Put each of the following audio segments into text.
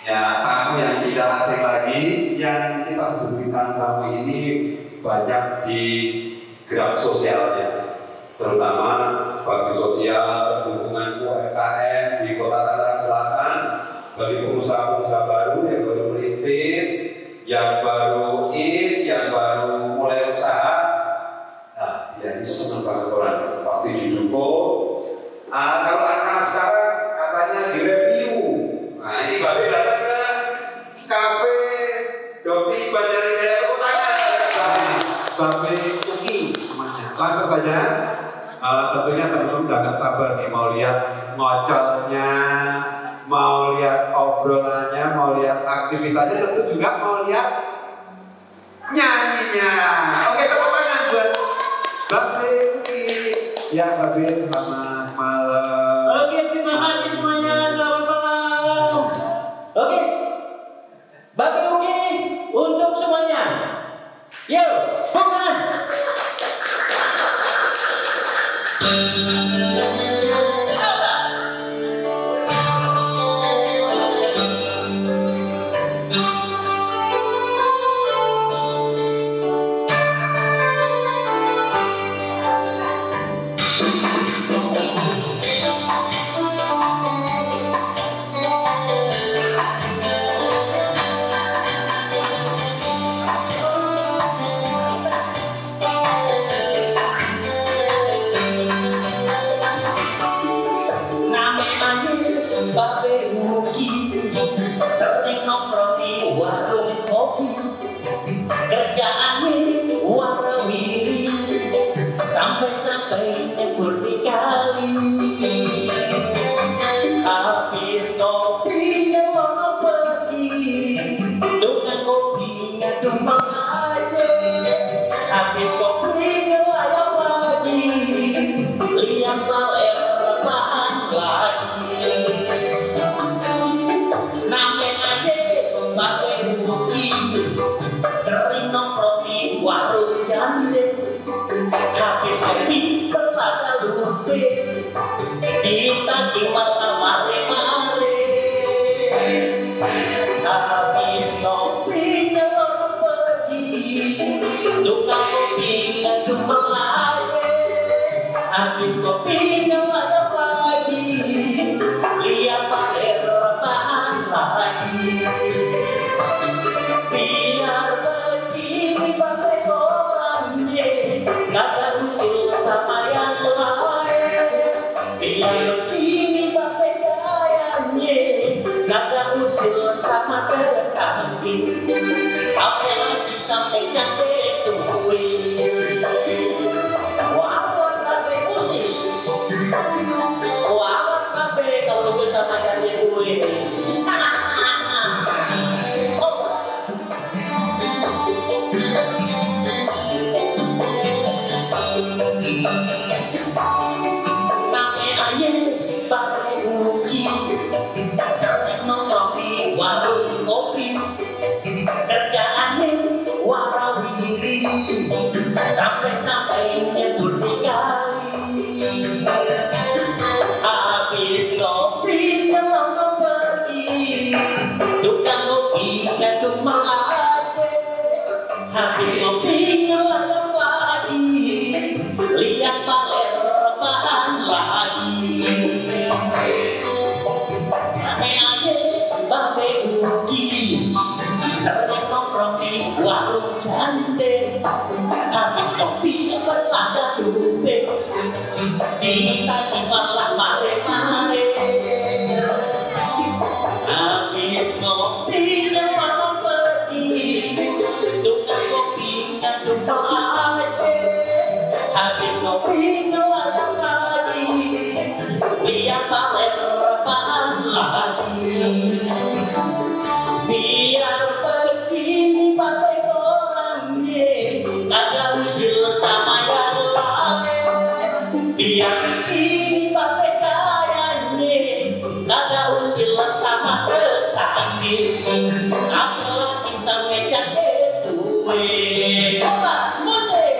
Ya, tamu yang tidak asing lagi, yang kita sebutkan tamu ini banyak di gerak sosialnya, terutama bagi sosial, hubungan UMKM di Kota Tangerang Selatan, bagi pengusaha-pengusaha baru yang baru merintis, yang baru yang baru mulai usaha. Nah, dia ini senang banget orang, pasti didukung. Kalau anak-anak sekarang katanya direview. Nah, ini Babe datang ke kafe Dopi Banjarnegara, tepuk tangan. Babe Uki namanya. Langsung saja. Tentunya teman-teman udah gak sabar nih mau lihat ngocolnya, mau lihat obrolannya, mau lihat aktivitasnya, tentu juga mau lihat nyanyinya. Oke, tepuk tangan buat Babe Uki. Ya, Babe, selamat malam. Oke, terima kasih semuanya. Selamat malam. Oke, Babe Uki untuk semuanya. Yuk, bukan. Babe Uki sering nongkrong di warung kopi, kerjaannya warawiri sampai-sampai nyebur di kali. Habis kopinya mau pergi, tukang kopinya tumpah aja. Habis kopinya layang lagi, lihat baler rebahan lagi. Babe Uki sering nongkrong di warung jande, habis kopi telaga lupa, ditagih malah mare-mare. Habis kopinya mau pergi, tukang kopinya cuma lagi. Habis kopinya ada lagi, lihat baler rebahan lagi. Biar begini pakai orangnya, kagak usil sama yang lain. Biar begini pakai gayanya, kagak usil sama tetangga. Apalagi sampai capek tuwe, wawan pakai usil, wawan pakai kalau usil sama gayanya tuwe. Babe Uki sering nongkrong di warung kopi, kerjaannya warawiri sampai-sampai nyebur di kali. Habis kopinya mau pergi, tukang kopinya cuma aja. Habis kopinya layang lagi, lihat baler rebahan lagi. Babe Uki sering nongkrong di warung jande, habis kopi berlagak lupa, ditagih malah mare-mare. Habis kopinya mau pergi, tukang kopinya cuma aja. Habis kopinya ada lagi, lihat baler rebahan lagi. Biar begini pakai orangnya, kagak usil sama yang lain. Biar begini pakai gayanya, kagak usil sama tetangga. Apalagi sampai capek tuwe. Coba musik.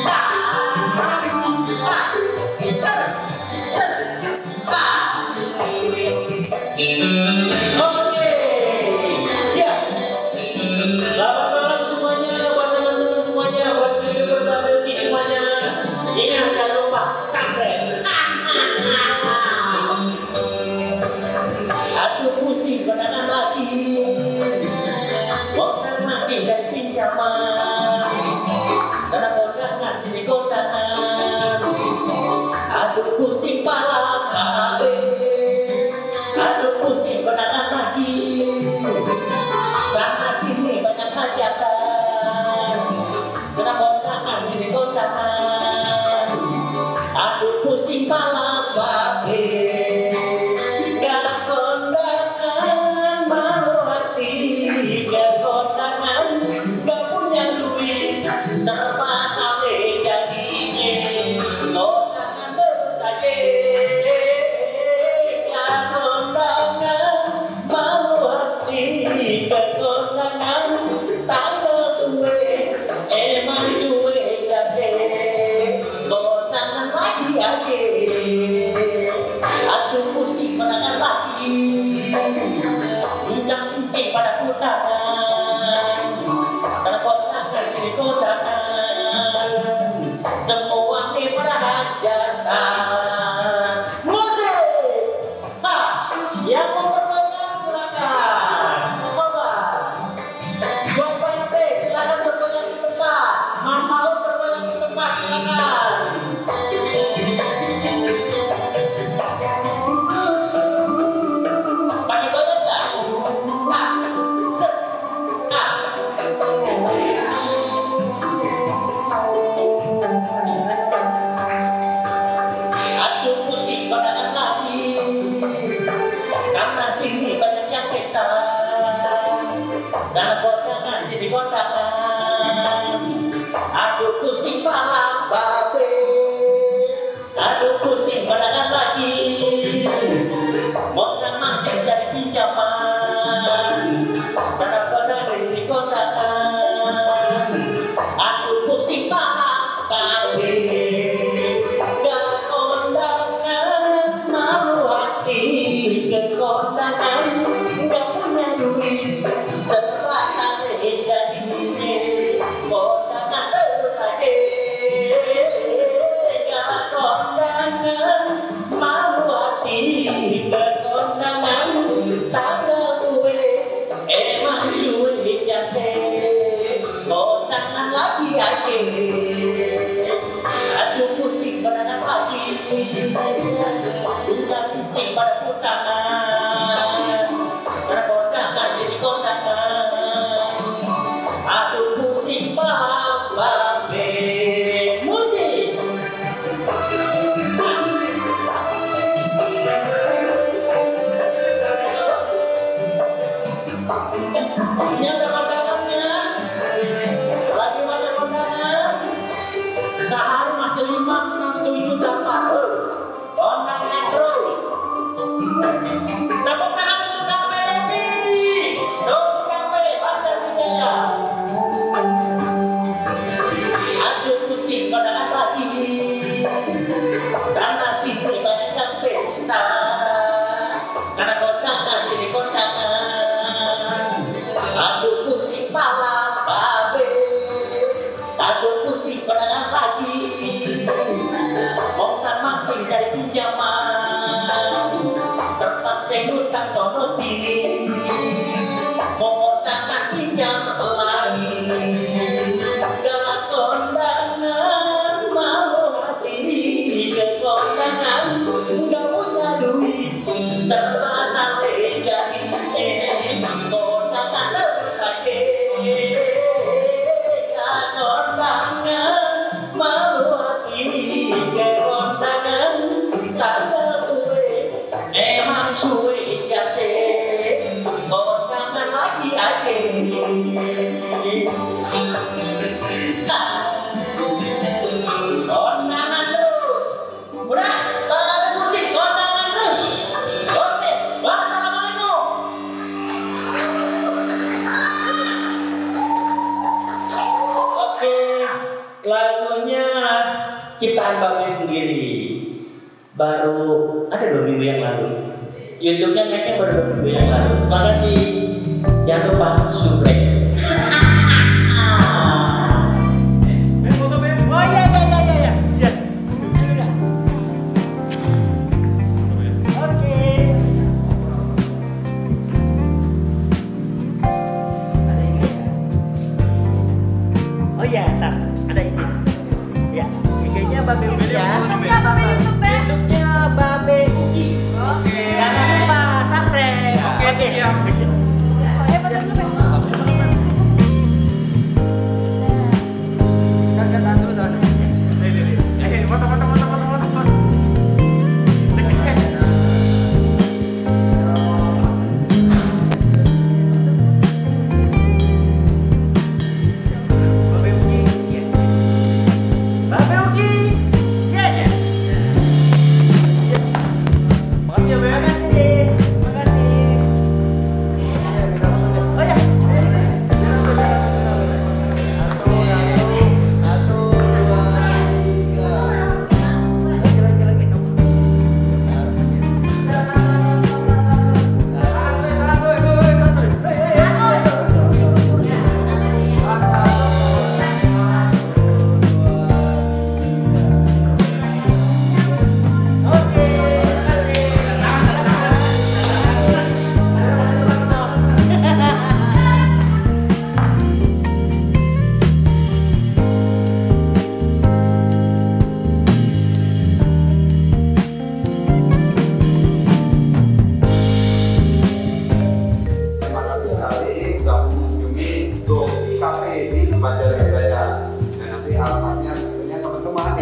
Ha ha ha. kondangan. Aduh pusing kepala babe, gak kondangan malu hati, gak kondangan gak punya duit, serba sampai jadinya kondangan terus aja. Gak kondangan malu hati, gak kondangan tanggal suwe, emang suwe jase kondangan lagi aja. Aduh pusing kondangan lagi, undang kencing pada kondangan, karena kondangan jadi kondangan, semua nih pada hajatan. Musik, nah yang mau bergoyang silakan, coba. Goyang deh, silakan bergoyang di tempat. Mau bergoyang di tempat, silakan. Pakai goyang nggak? Nah, set, nah. Aduh pusing kondangan lagi, sana sini banyak yang pesta, sana kondangan sini kondangan. Aduh pusing pala babe, aduh pusing kondangan lagi, mau sama sing cari pinjaman, sana kondangan sini kondangan. Aduh pusing pala babe, gak kondangan malu hati, gak kondangan gak punya duit, serba sampai jadinya kondangan terus aja. Gak kondangan malu hati, gak kondangan tanggal gue, emang suwe jase kondangan lagi aja. Aduh pusing kondangan lagi, undang kencing pada kondangan, karena kondangan jadi kondangan. Aduh pusing paham babe. Musik. Ini ada kondangannya, lagi ada kondangan. Sehari masih 5, 6, 7, 8. Kondangan terus. Tepuk tangan untuk KP Devi. Untuk KP Bandar Wijaya. Aduh pusing kondangan lagi, sana sini banyak yang pesta, karena kondangan sini kondangan. Aduh pusing pala babe, aduh pusing kondangan lagi, mau sama sing cari pinjaman, terpaksa ngutang sono sini, mau kondangan pinjam lagi. Gak kondangan malu hati, gak kondangan gak punya duit, serba sampai jadi kondangan terus aja. Gak kondangan malu hati, gak kondangan tanggal gue, emang suwe jase kondangan lagi aja. Kondangan terus, udah ada musik kondangan terus. Oke, wassalamualaikum. Oke, lagunya ciptaan Babe sendiri. Baru ada 2 minggu yang lalu. YouTube-nya naiknya baru 2 minggu yang lalu. Terima kasih. Jangan lupa subscribe. Oh iya. Oke. Ada ini. Oh iya, ada ini. Ya, IG-nya Babe Uji ya. YouTube-nya Babe Uji. Oke. Jangan lupa subscribe. Oke. Kan dulu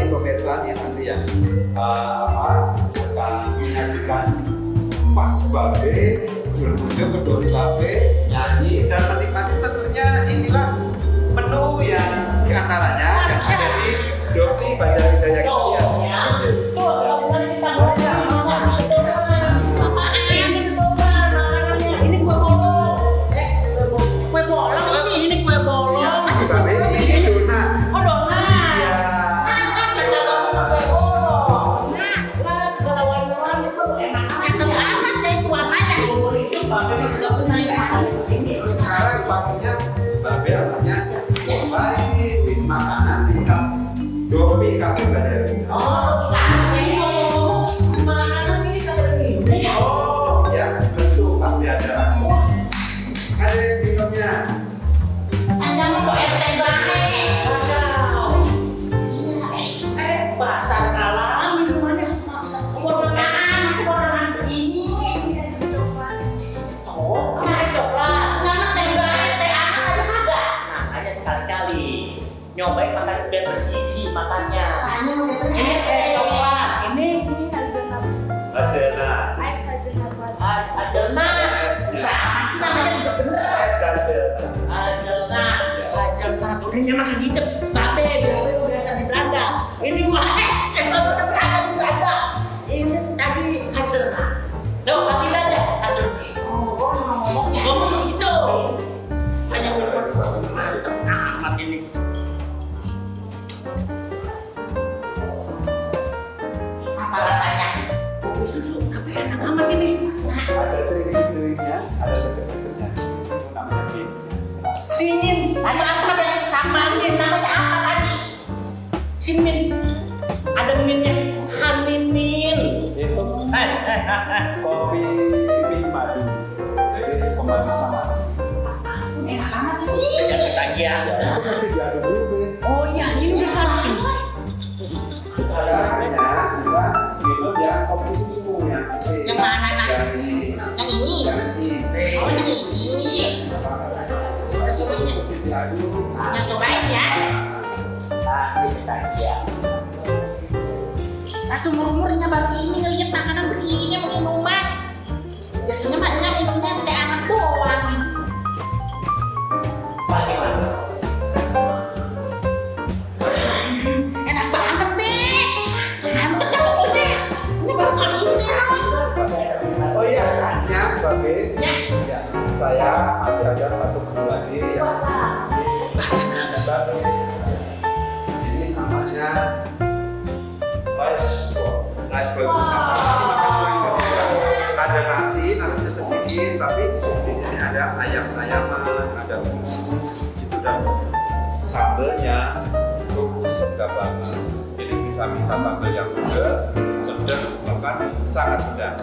pemirsa nih nanti ya akan menyajikan Mas Babe berkunjung ke Doni Babe nyanyi dan menikmati tentunya inilah menu yang diantaranya yang ada di Doni Banjarwijaya kalian. Sekarang pakunya Babe namanya baik makanan tingkat Doni Kafe Banjarwijaya. Makanan ini kabar ini. Oh ya tentu pasti ada. Ada yang minumnya. Anda mau RT baik. Pasar kalah minumannya. Borongan, borongan begini. Oh, ada coklat. Nama teh baik, teh ada kagak? Makanya sekali-kali nyobain makan biar bergizi makannya. Tanya mau biasanya Ini teh coklat. Ini Hasilnya. Ajelna. sama sih namanya juga bener. Ajelna. Ajelna. Udah makan gitu. Babe, biasa di Belanda. Ini mah baru udah berada di Belanda. Ini tadi hasilnya. Tuh, lagi aja. Aduh. Ngomongnya. Ngomong gitu. Hanya ngomong. Amat ini. Apa rasanya? Kopi susu. Tapi enak amat ini. Ada seringnya, ada seger-segernya. Itu namanya bin. Dingin. Ada apa deh? Sama ini namanya apa tadi? Si Min. Ada minnya. Hanimin. Itu kopi mie madu. Jadi pemadu sama. Enak amat ini. Jangan lagi ya. Itu mesti diaduk dulu, Bin. Oh iya, ini udah kan. Caranya bisa minum yang kopi susu yang ini. Yang mana, Nak? Yang ini. Yang ini. Yang ini. Oh, yang ini. Udah cobain ya. Mesti diaduk. Yang cobain ya. Ini lagi ya. Nah, seumur-umurnya baru ini ngeliat makanan begini, minuman. Biasanya banyak minumnya teh hangat doang. Bagaimana? Enak banget, Be. Mantep ya pokoknya. Ini baru kali ini minum. Oh iya, ya, Babe. Ya. Ya, saya masih ada satu menu lagi yang Babe. Ini namanya rice bowl. Rice bowl itu sama makan Indonesia. Ada nasinya sedikit, tapi di sini ada ayam-ayaman, ada bumbu, itu dan sambelnya itu sedap banget. Jadi bisa minta sambal yang pedas, sedap, bahkan sangat sedap.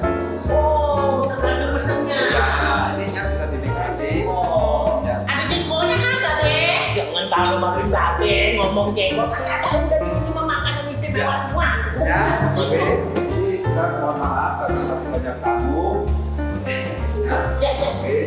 Oh, udah berani pesennya. Ya, ininya bisa dinikmati. Oh, Ya. Ada jengkolnya kagak, Be? jangan tahu makin babe ngomong jenggot. Ternyata udah di sini mah makanan istimewa semua. Ya, oke. Jadi kita mohon maaf karena masih banyak tamu. Ya, Ya, ya. oke.